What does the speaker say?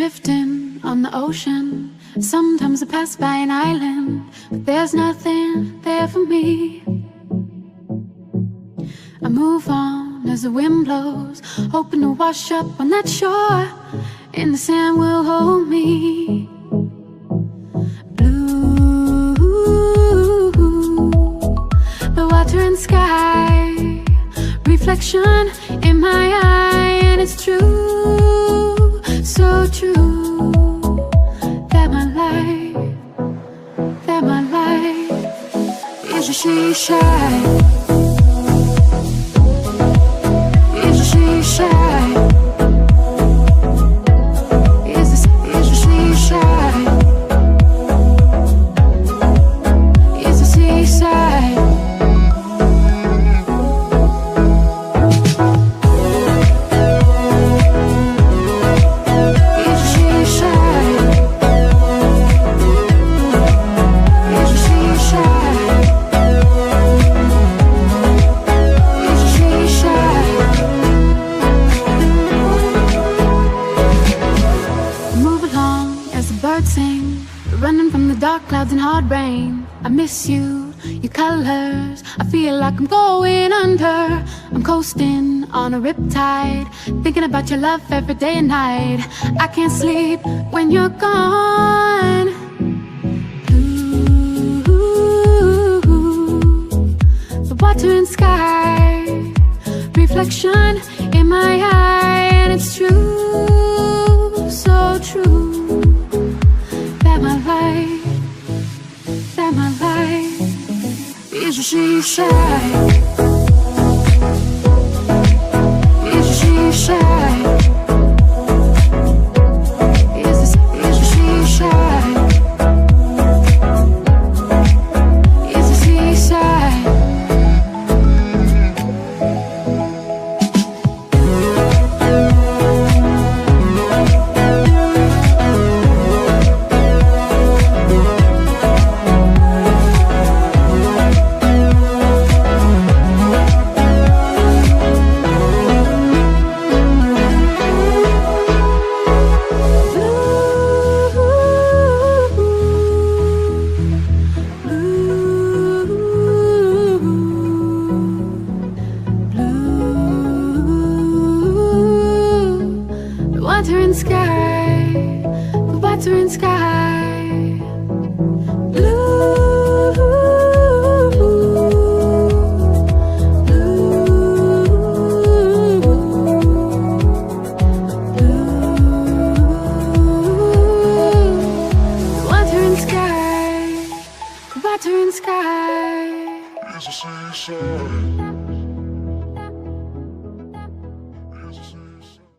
drifting on the ocean. Sometimes I pass by an island, but there's nothing there for me. I move on as the wind blows, hoping to wash up on that shore, and the sand will hold me. Blue, the water and sky, reflection in my eye, and it's true, so true, that my life is a she-shy. Running from the dark clouds and hard rain. I miss you, your colors. I feel like I'm going under. I'm coasting on a riptide, thinking about your love every day and night. I can't sleep when you're gone. Ooh, the water and sky, reflection in my eye, and it's true, so true, that my life is a she-shy. Is a she-shy. Is a she-shy. Is a seaside. Water and sky, the water and sky, blue, blue, blue, the water and sky, the water and sky.